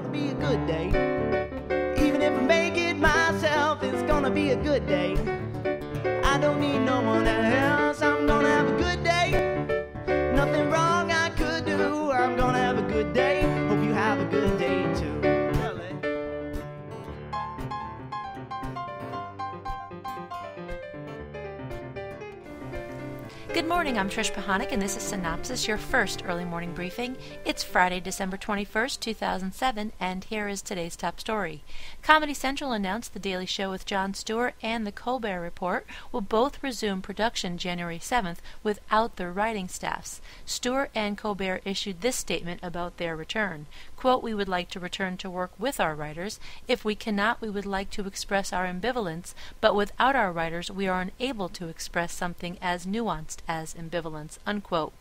gonna be a good day. Even if I make it myself, it's gonna be a good day. I don't need no one else, I'm gonna have a good day. Nothing wrong I could do, I'm gonna have a good day. Hope you have a good day too. Good morning, I'm Trish Pahanik, and this is Cynopsis, your first early morning briefing. It's Friday, December 21st, 2007, and here is today's top story. Comedy Central announced The Daily Show with Jon Stewart and The Colbert Report will both resume production January 7th without their writing staffs. Stewart and Colbert issued this statement about their return. Quote, "We would like to return to work with our writers. If we cannot, we would like to express our ambivalence, but without our writers, we are unable to express something as nuanced as ambivalence," unquote.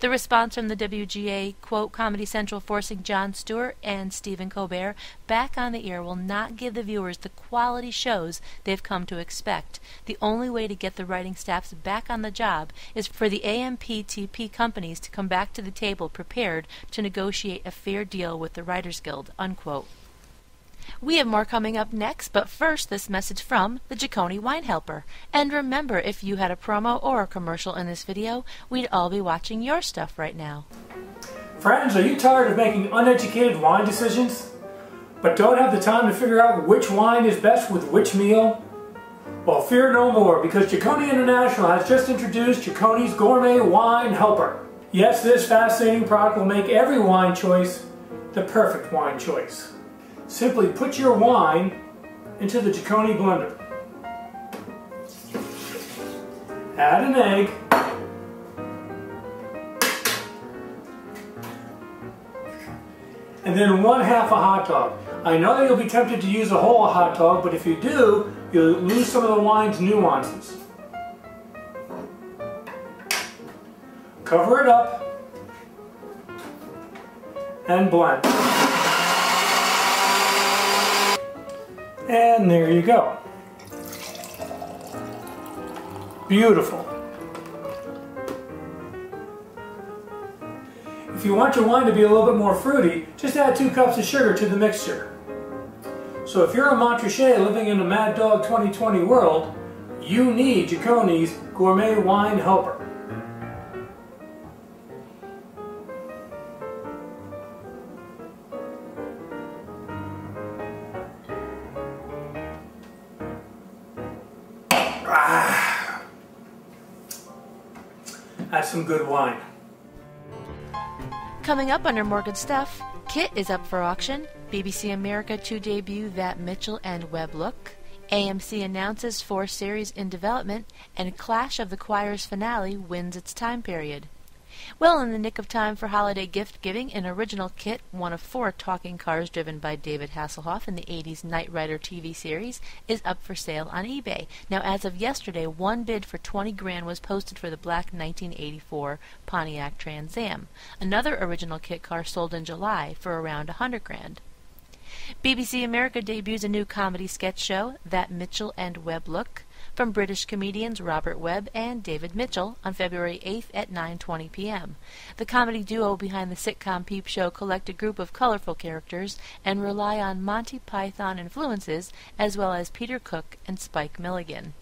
The response from the WGA, quote, "Comedy Central forcing Jon Stewart and Stephen Colbert back on the air will not give the viewers the quality shows they've come to expect. The only way to get the writing staffs back on the job is for the AMPTP companies to come back to the table prepared to negotiate a fair deal with the Writers Guild," unquote. We have more coming up next, but first this message from the Jaconi Wine Helper. And remember, if you had a promo or a commercial in this video, we'd all be watching your stuff right now. Friends, are you tired of making uneducated wine decisions, but don't have the time to figure out which wine is best with which meal? Well, fear no more, because Jaconi International has just introduced Jaconi's Gourmet Wine Helper. Yes, this fascinating product will make every wine choice the perfect wine choice. Simply put your wine into the Jaconi blender. Add an egg. And then 1/2 a hot dog. I know that you'll be tempted to use a whole hot dog, but if you do, you'll lose some of the wine's nuances. Cover it up and blend. And there you go. Beautiful. If you want your wine to be a little bit more fruity, just add 2 cups of sugar to the mixture. So if you're a Montrachet living in a Mad Dog 2020 world, you need Jaconi's Gourmet Wine Helper. That's some good wine. Coming up under More Good Stuff, KITT is up for auction, BBC America to debut That Mitchell and Webb look, AMC announces 4 series in development, and Clash of the Choirs finale wins its time period. Well, in the nick of time for holiday gift giving, an original KITT, one of 4 talking cars driven by David Hasselhoff in the 80s Knight Rider TV series, is up for sale on eBay. Now, as of yesterday, one bid for $20,000 was posted for the black 1984 Pontiac Trans Am. Another original KITT car sold in July for around $100,000. BBC America debuts a new comedy sketch show, That Mitchell and Webb Look, from British comedians Robert Webb and David Mitchell on February 8th at 9:20 p.m. The comedy duo behind the sitcom Peep Show collect a group of colorful characters and rely on Monty Python influences as well as Peter Cook and Spike Milligan.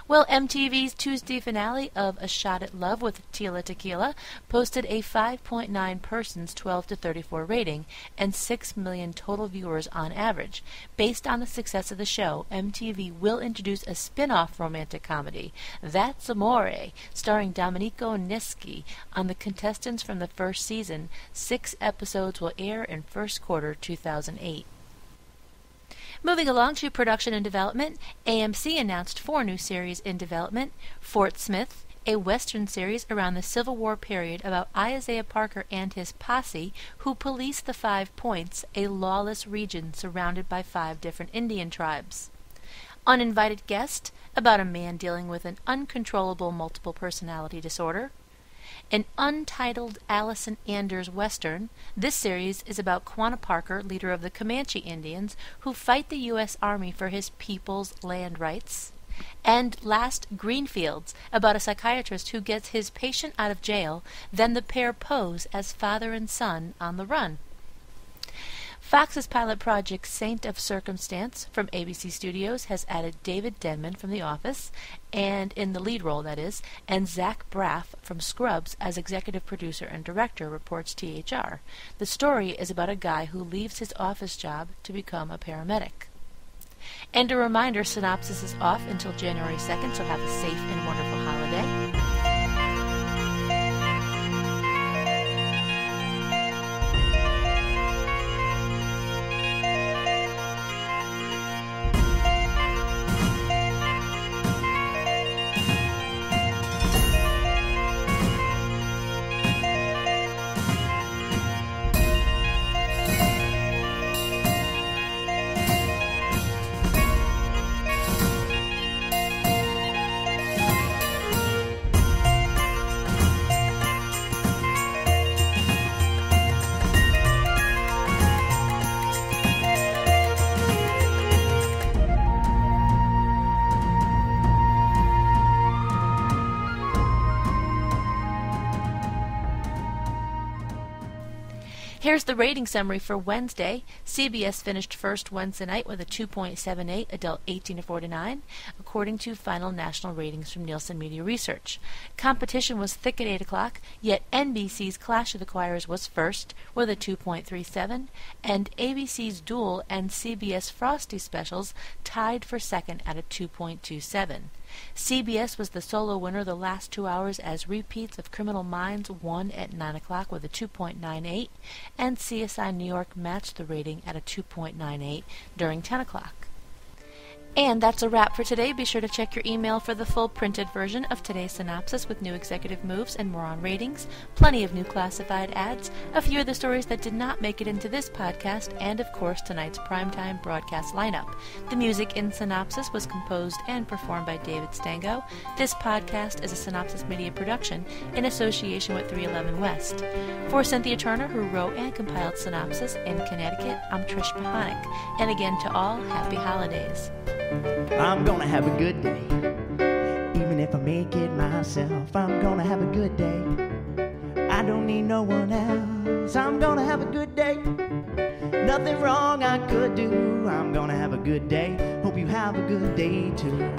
Well, MTV's Tuesday finale of A Shot at Love with Tila Tequila posted a 5.9 persons 12 to 34 rating and 6 million total viewers on average. Based on the success of the show, MTV will introduce a spin-off romantic comedy, That's Amore, starring Domenico Nischi, on the contestants from the first season. 6 episodes will air in first quarter 2008. Moving along to production and development, AMC announced 4 new series in development. Fort Smith, a Western series around the Civil War period about Isaiah Parker and his posse who police the 5 Points, a lawless region surrounded by 5 different Indian tribes. Uninvited Guest, about a man dealing with an uncontrollable multiple personality disorder. An untitled Allison Anders Western. This series is about Quanah Parker, leader of the Comanche Indians, who fight the U.S. Army for his people's land rights. And last, Greenfields, about a psychiatrist who gets his patient out of jail, then the pair pose as father and son on the run. Fox's pilot project Saint of Circumstance from ABC Studios has added David Denman from The Office, and in the lead role, that is, and Zach Braff from Scrubs as executive producer and director, reports THR. The story is about a guy who leaves his office job to become a paramedic. And a reminder, Cynopsis is off until January 2nd, so have a safe and wonderful holiday. Here's the rating summary for Wednesday. CBS finished first Wednesday night with a 2.78, adult 18 to 49, according to final national ratings from Nielsen Media Research. Competition was thick at 8 o'clock, yet NBC's Clash of the Choirs was first with a 2.37, and ABC's Duel and CBS Frosty specials tied for second at a 2.27. CBS was the solo winner the last 2 hours as repeats of Criminal Minds won at 9 o'clock with a 2.98, and CSI New York matched the rating at a 2.98 during 10 o'clock. And that's a wrap for today. Be sure to check your email for the full printed version of today's synopsis with new executive moves and more on ratings, plenty of new classified ads, a few of the stories that did not make it into this podcast, and of course tonight's primetime broadcast lineup. The music in Synopsis was composed and performed by David Stango. This podcast is a Synopsis Media production in association with 311 West. For Cynthia Turner, who wrote and compiled Synopsis in Connecticut, I'm Trish Pahanik. And again to all, happy holidays. I'm gonna have a good day. Even if I make it myself, I'm gonna have a good day. I don't need no one else. I'm gonna have a good day. Nothing wrong I could do. I'm gonna have a good day. Hope you have a good day too.